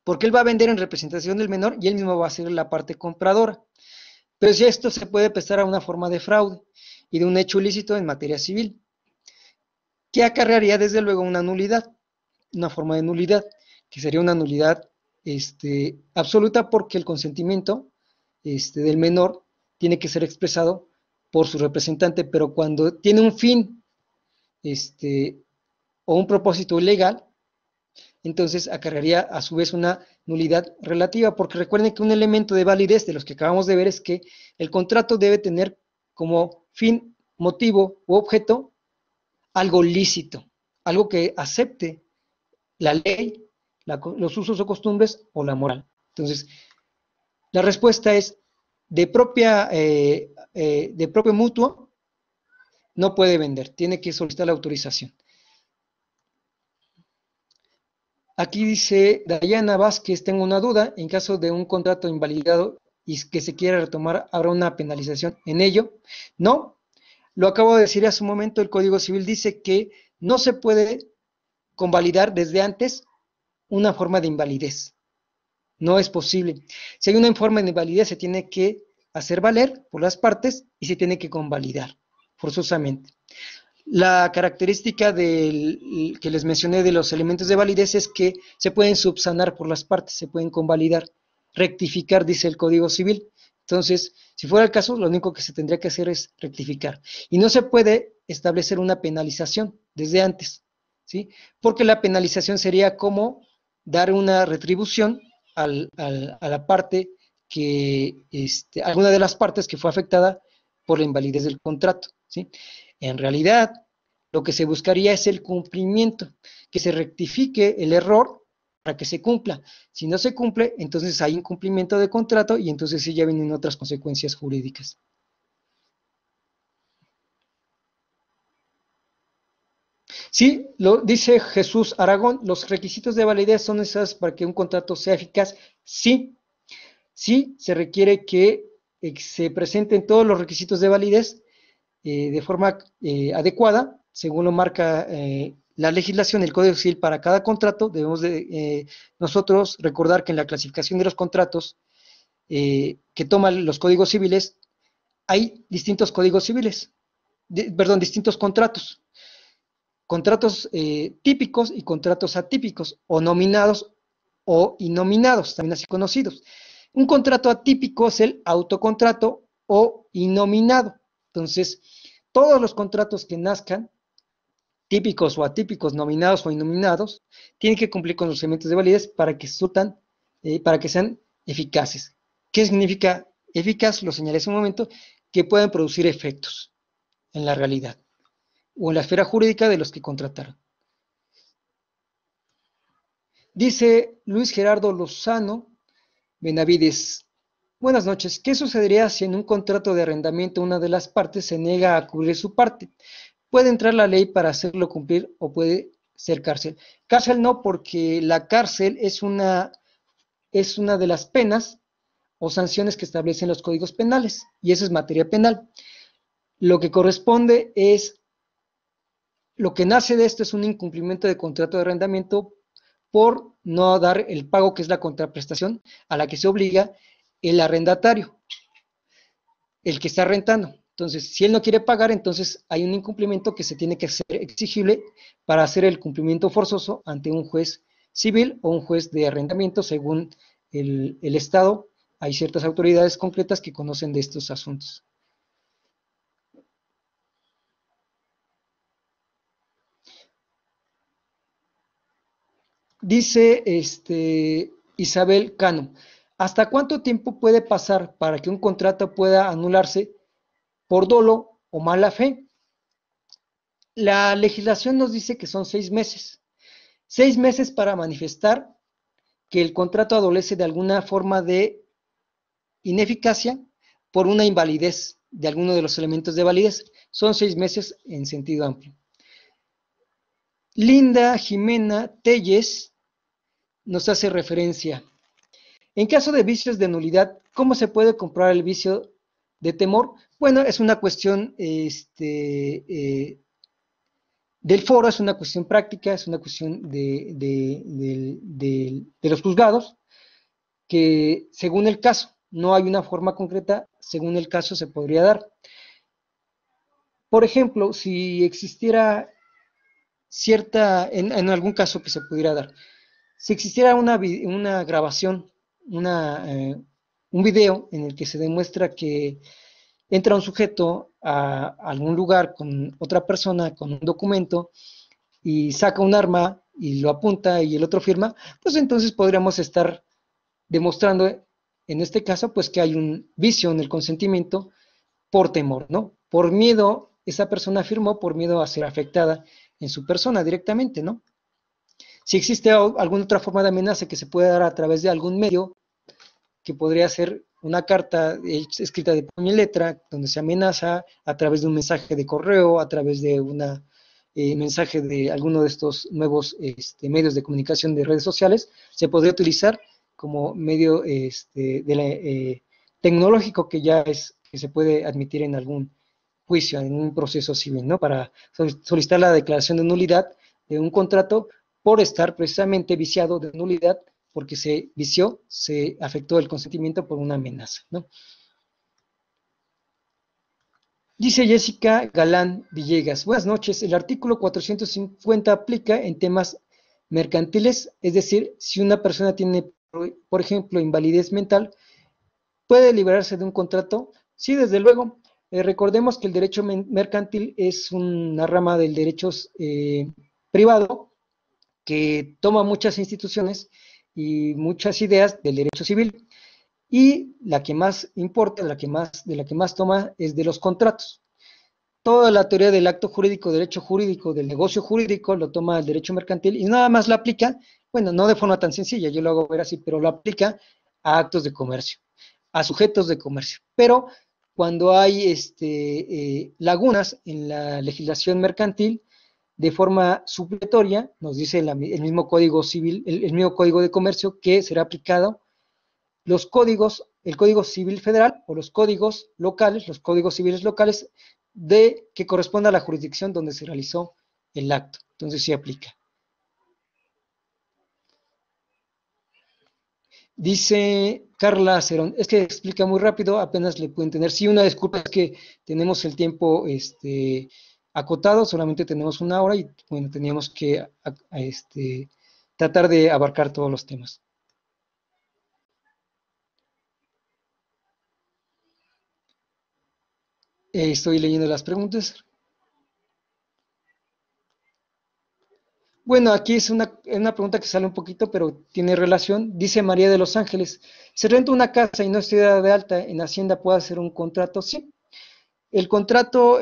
porque él va a vender en representación del menor y él mismo va a ser la parte compradora. Pero si esto se puede prestar a una forma de fraude y de un hecho ilícito en materia civil, que acarrearía desde luego una nulidad, una forma de nulidad, que sería una nulidad absoluta porque el consentimiento del menor tiene que ser expresado por su representante, pero cuando tiene un fin o un propósito ilegal, entonces acarrearía a su vez una nulidad relativa, porque recuerden que un elemento de validez de los que acabamos de ver es que el contrato debe tener como fin, motivo u objeto algo lícito, algo que acepte la ley, los usos o costumbres o la moral. Entonces, la respuesta es de propio mutuo, no puede vender, tiene que solicitar la autorización. Aquí dice Dayana Vázquez, tengo una duda, en caso de un contrato invalidado y que se quiera retomar, ¿habrá una penalización en ello? No, lo acabo de decir hace un momento, el Código Civil dice que no se puede convalidar desde antes una forma de invalidez. No es posible. Si hay una forma de invalidez, se tiene que hacer valer por las partes y se tiene que convalidar forzosamente. La característica que les mencioné de los elementos de validez es que se pueden subsanar por las partes, se pueden convalidar, rectificar, dice el Código Civil. Entonces, si fuera el caso, lo único que se tendría que hacer es rectificar. Y no se puede establecer una penalización desde antes, ¿sí? Porque la penalización sería como dar una retribución a la parte alguna de las partes que fue afectada por la invalidez del contrato, ¿sí? En realidad, lo que se buscaría es el cumplimiento, que se rectifique el error para que se cumpla. Si no se cumple, entonces hay incumplimiento de contrato y entonces sí ya vienen otras consecuencias jurídicas. Sí, lo dice Jesús Aragón, los requisitos de validez son necesarios para que un contrato sea eficaz. Sí, sí se requiere que se presenten todos los requisitos de validez de forma adecuada, según lo marca la legislación, el Código Civil para cada contrato. Debemos nosotros recordar que en la clasificación de los contratos que toman los códigos civiles, hay distintos códigos civiles, distintos contratos. Contratos típicos y contratos atípicos, o nominados o innominados, también así conocidos. Un contrato atípico es el autocontrato o innominado. Entonces, todos los contratos que nazcan, típicos o atípicos, nominados o innominados, tienen que cumplir con los elementos de validez para que sean eficaces. ¿Qué significa eficaz? Lo señalé hace un momento, que pueden producir efectos en la realidad o en la esfera jurídica de los que contrataron. Dice Luis Gerardo Lozano, Benavides. Buenas noches. ¿Qué sucedería si en un contrato de arrendamiento una de las partes se niega a cubrir su parte? ¿Puede entrar la ley para hacerlo cumplir o puede ser cárcel? Cárcel no, porque la cárcel es una de las penas o sanciones que establecen los códigos penales, y eso es materia penal. Lo que corresponde es, lo que nace de esto es un incumplimiento de contrato de arrendamiento por no dar el pago, que es la contraprestación a la que se obliga el arrendatario, el que está rentando. Entonces, si él no quiere pagar, entonces hay un incumplimiento que se tiene que hacer exigible para hacer el cumplimiento forzoso ante un juez civil o un juez de arrendamiento, según el Estado. Hay ciertas autoridades concretas que conocen de estos asuntos. Dice Isabel Cano, ¿hasta cuánto tiempo puede pasar para que un contrato pueda anularse por dolo o mala fe? La legislación nos dice que son 6 meses. 6 meses para manifestar que el contrato adolece de alguna forma de ineficacia por una invalidez de alguno de los elementos de validez. Son 6 meses en sentido amplio. Linda Jimena Telles nos hace referencia. En caso de vicios de nulidad, ¿cómo se puede comprobar el vicio de temor? Bueno, es una cuestión del foro, es una cuestión práctica, es una cuestión de los juzgados, que según el caso, no hay una forma concreta, según el caso se podría dar. Por ejemplo, si existiera en algún caso que se pudiera dar, si existiera una grabación, un video en el que se demuestra que entra un sujeto a algún lugar con otra persona, con un documento, y saca un arma y lo apunta y el otro firma, pues entonces podríamos estar demostrando, en este caso, pues que hay un vicio en el consentimiento por temor, ¿no? Por miedo, esa persona firmó por miedo a ser afectada en su persona directamente, ¿no? Si existe alguna otra forma de amenaza que se pueda dar a través de algún medio, que podría ser una carta escrita de puño y letra, donde se amenaza a través de un mensaje de correo, a través de un mensaje de alguno de estos nuevos medios de comunicación de redes sociales, se podría utilizar como medio tecnológico que se puede admitir en algún juicio, en un proceso civil, ¿no? Para solicitar la declaración de nulidad de un contrato por estar precisamente viciado de nulidad, porque se vició, se afectó el consentimiento por una amenaza, ¿no? Dice Jessica Galán Villegas, buenas noches, el artículo 450 aplica en temas mercantiles, es decir, si una persona tiene, por ejemplo, invalidez mental, ¿puede librarse de un contrato? Sí, desde luego. Recordemos que el derecho mercantil es una rama del derecho privado que toma muchas instituciones y muchas ideas del derecho civil, y la que más importa, de la que más toma es de los contratos. Toda la teoría del acto jurídico, derecho jurídico, del negocio jurídico, lo toma el derecho mercantil y nada más lo aplica, bueno, no de forma tan sencilla, yo lo hago ver así, pero lo aplica a actos de comercio, a sujetos de comercio. Pero cuando hay lagunas en la legislación mercantil, de forma supletoria, nos dice el mismo Código Civil, el mismo Código de Comercio, que será aplicado los códigos, el Código Civil Federal o los códigos locales, los códigos civiles locales, que corresponda a la jurisdicción donde se realizó el acto. Entonces sí aplica. Dice Carla Cerón, es que explica muy rápido, apenas le puedo entender. Sí, una disculpa, es que tenemos el tiempo acotado, solamente tenemos una hora y bueno, teníamos que tratar de abarcar todos los temas. Estoy leyendo las preguntas. Bueno, aquí es una pregunta que sale un poquito, pero tiene relación. Dice María de los Ángeles, ¿se renta una casa y no estoy dada de alta en Hacienda, puede hacer un contrato? Sí. El contrato,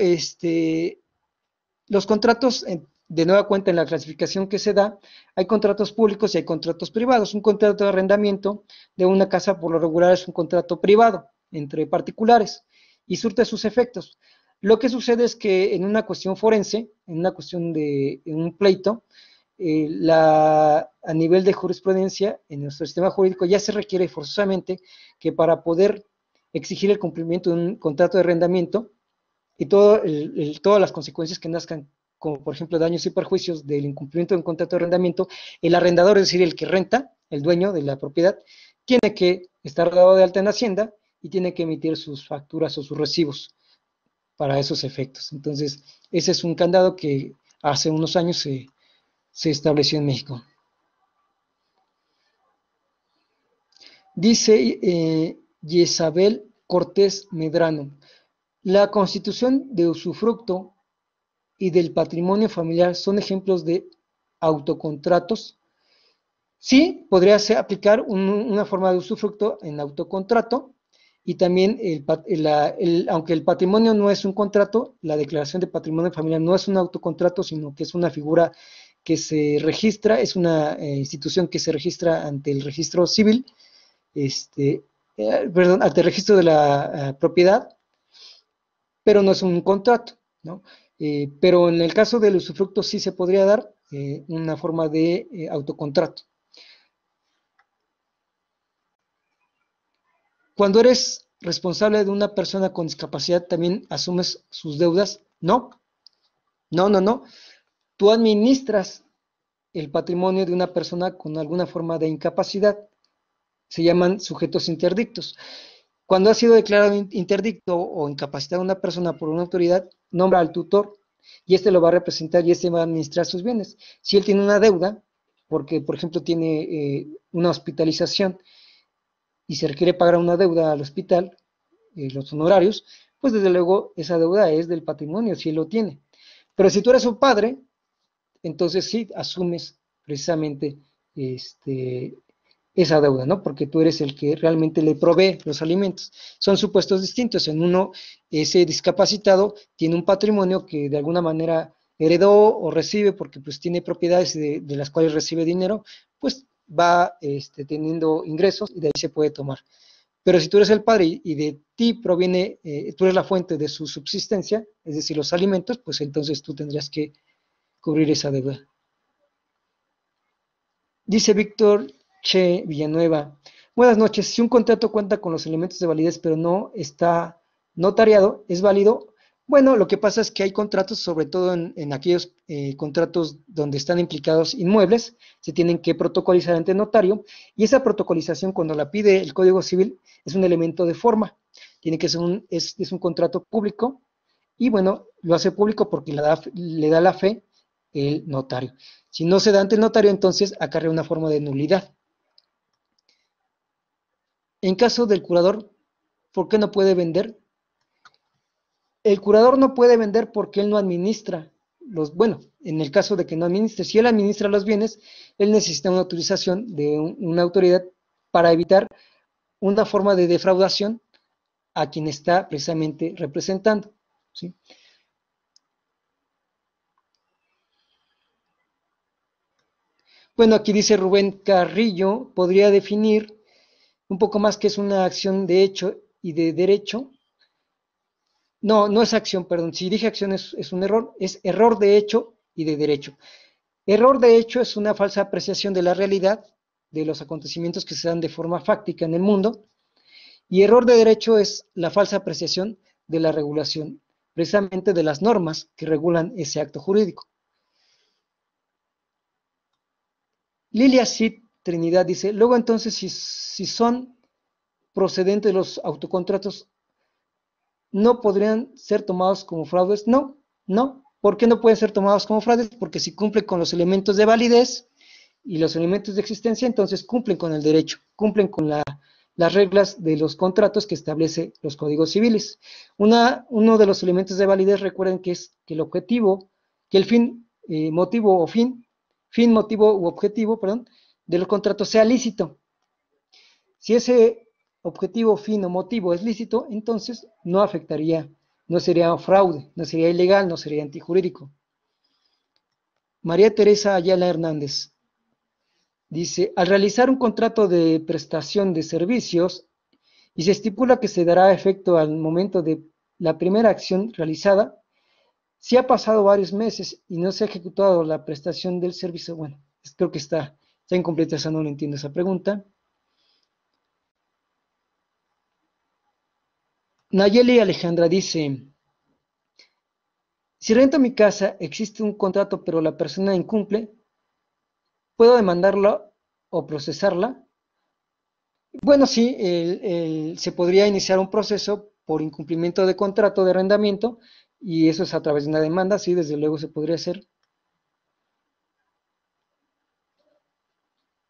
los contratos de nueva cuenta en la clasificación que se da, hay contratos públicos y hay contratos privados. Un contrato de arrendamiento de una casa por lo regular es un contrato privado entre particulares y surte sus efectos. Lo que sucede es que en una cuestión forense, en una cuestión en un pleito, a nivel de jurisprudencia, en nuestro sistema jurídico ya se requiere forzosamente que para poder exigir el cumplimiento de un contrato de arrendamiento y todas las consecuencias que nazcan, como por ejemplo daños y perjuicios del incumplimiento de un contrato de arrendamiento, el arrendador, es decir, el que renta, el dueño de la propiedad, tiene que estar dado de alta en Hacienda y tiene que emitir sus facturas o sus recibos para esos efectos. Entonces, ese es un candado que hace unos años se estableció en México. Dice Yesabel Cortés Medrano, la constitución de usufructo y del patrimonio familiar son ejemplos de autocontratos. Sí, podría aplicar una forma de usufructo en autocontrato y también, aunque el patrimonio no es un contrato, la declaración de patrimonio familiar no es un autocontrato, sino que es una figura que se registra, es una institución que se registra ante el registro civil, perdón, ante el registro de la propiedad, pero no es un contrato, ¿no? Pero en el caso del usufructo sí se podría dar una forma de autocontrato. Cuando eres responsable de una persona con discapacidad, ¿también asumes sus deudas? No, no. Tú administras el patrimonio de una persona con alguna forma de incapacidad. Se llaman sujetos interdictos. Cuando ha sido declarado interdicto o incapacitado una persona por una autoridad, nombra al tutor y este lo va a representar y este va a administrar sus bienes. Si él tiene una deuda, porque por ejemplo tiene una hospitalización y se requiere pagar una deuda al hospital, los honorarios, pues desde luego esa deuda es del patrimonio, si él lo tiene. Pero si tú eres un padre, entonces sí asumes precisamente esa deuda, ¿no? Porque tú eres el que realmente le provee los alimentos. Son supuestos distintos. En uno, ese discapacitado tiene un patrimonio que de alguna manera heredó o recibe porque pues tiene propiedades de las cuales recibe dinero, pues va teniendo ingresos y de ahí se puede tomar. Pero si tú eres el padre y de ti proviene, tú eres la fuente de su subsistencia, es decir, los alimentos, pues entonces tú tendrías que cubrir esa deuda. Dice Víctor Che Villanueva, buenas noches, si un contrato cuenta con los elementos de validez pero no está notariado, ¿es válido? Bueno, lo que pasa es que hay contratos, sobre todo en aquellos contratos donde están implicados inmuebles, se tienen que protocolizar ante notario, y esa protocolización cuando la pide el Código Civil es un elemento de forma, tiene que ser es un contrato público, y bueno, lo hace público porque le da la fe el notario. Si no se da ante el notario, entonces acarrea una forma de nulidad. En caso del curador, ¿por qué no puede vender? El curador no puede vender porque él no administra bueno, en el caso de que no administre, si él administra los bienes, él necesita una autorización de una autoridad para evitar una forma de defraudación a quien está precisamente representando, ¿sí? Bueno, aquí dice Rubén Carrillo, podría definir un poco más qué es una acción de hecho y de derecho. No, no es acción, perdón. Si dije acción es un error, es error de hecho y de derecho. Error de hecho es una falsa apreciación de la realidad, de los acontecimientos que se dan de forma fáctica en el mundo, y error de derecho es la falsa apreciación de la regulación, precisamente de las normas que regulan ese acto jurídico. Lilia Cid Trinidad dice, luego entonces si son procedentes los autocontratos, ¿no podrían ser tomados como fraudes? No, no. ¿Por qué no pueden ser tomados como fraudes? Porque si cumplen con los elementos de validez y los elementos de existencia, entonces cumplen con el derecho, cumplen con las reglas de los contratos que establece los códigos civiles. Uno de los elementos de validez, recuerden que es que el objetivo, que el motivo u objetivo, perdón, del contrato sea lícito. Si ese objetivo, fin o motivo es lícito, entonces no afectaría, no sería fraude, no sería ilegal, no sería antijurídico. María Teresa Ayala Hernández dice, al realizar un contrato de prestación de servicios y se estipula que se dará efecto al momento de la primera acción realizada, si ha pasado varios meses y no se ha ejecutado la prestación del servicio, bueno, creo que está incompleta, esa no lo entiendo esa pregunta. Nayeli Alejandra dice, si rento mi casa, existe un contrato pero la persona incumple, ¿puedo demandarla o procesarla? Bueno, sí, se podría iniciar un proceso por incumplimiento de contrato de arrendamiento y eso es a través de una demanda, sí, desde luego se podría hacer.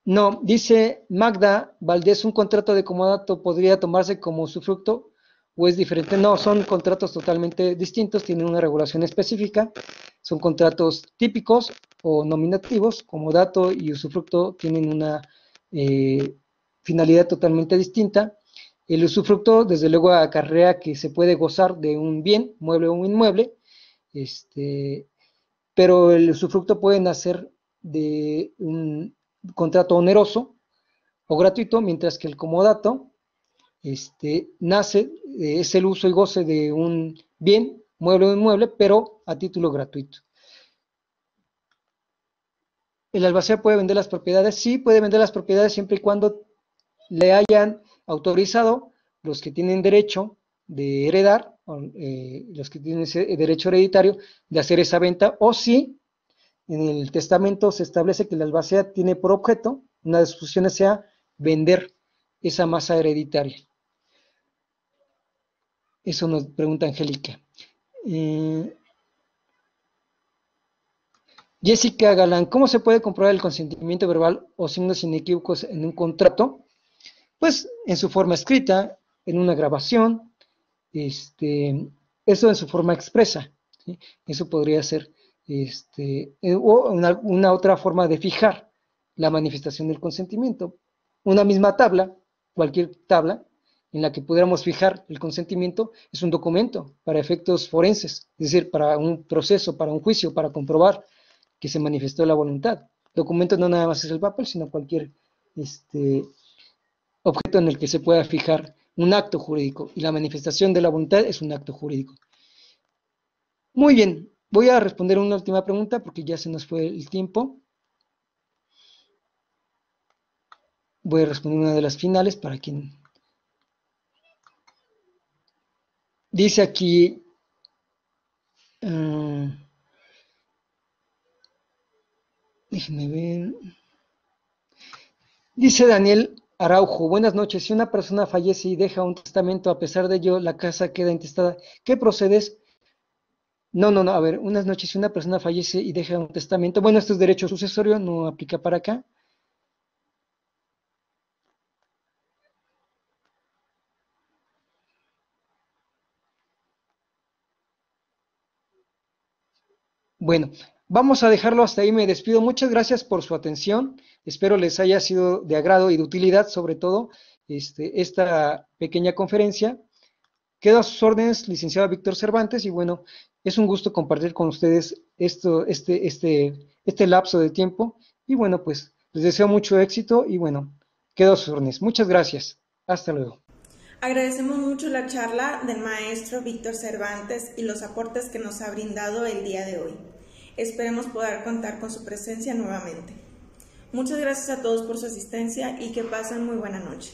No, dice Magda Valdés, ¿un contrato de comodato podría tomarse como usufructo o es diferente? No, son contratos totalmente distintos, tienen una regulación específica, son contratos típicos o nominativos, comodato y usufructo tienen una finalidad totalmente distinta. El usufructo, desde luego, acarrea que se puede gozar de un bien, mueble o inmueble, pero el usufructo puede nacer de un contrato oneroso o gratuito, mientras que el comodato nace, es el uso y goce de un bien, mueble o inmueble, pero a título gratuito. ¿El albacea puede vender las propiedades? Sí, puede vender las propiedades siempre y cuando le hayan autorizado los que tienen derecho de heredar, los que tienen ese derecho hereditario de hacer esa venta, o si en el testamento se establece que el albacea tiene por objeto, una de sus funciones sea vender esa masa hereditaria. Eso nos pregunta Angélica. Jessica Galán, ¿cómo se puede comprobar el consentimiento verbal o signos inequívocos en un contrato? Pues en su forma escrita, en una grabación, eso en su forma expresa, ¿sí? Eso podría ser, o una otra forma de fijar la manifestación del consentimiento. Una misma tabla, cualquier tabla, en la que pudiéramos fijar el consentimiento, es un documento para efectos forenses, es decir, para un proceso, para un juicio, para comprobar que se manifestó la voluntad. Documento no nada más es el papel, sino cualquier objeto en el que se pueda fijar un acto jurídico, y la manifestación de la voluntad es un acto jurídico. Muy bien, voy a responder una última pregunta porque ya se nos fue el tiempo. Voy a responder una de las finales para quien... Dice aquí... déjenme ver... Dice Daniel Araujo, buenas noches, si una persona fallece y deja un testamento, a pesar de ello la casa queda intestada, ¿qué procedes? No, a ver, unas noches si una persona fallece y deja un testamento, bueno, esto es derecho sucesorio, no aplica para acá. Bueno, vamos a dejarlo hasta ahí, me despido, muchas gracias por su atención, espero les haya sido de agrado y de utilidad, sobre todo, esta pequeña conferencia. Quedo a sus órdenes, licenciado Víctor Cervantes, y bueno, es un gusto compartir con ustedes este lapso de tiempo, y bueno, pues les deseo mucho éxito, y bueno, quedo a sus órdenes. Muchas gracias. Hasta luego. Agradecemos mucho la charla del maestro Víctor Cervantes y los aportes que nos ha brindado el día de hoy. Esperemos poder contar con su presencia nuevamente. Muchas gracias a todos por su asistencia y que pasen muy buena noche.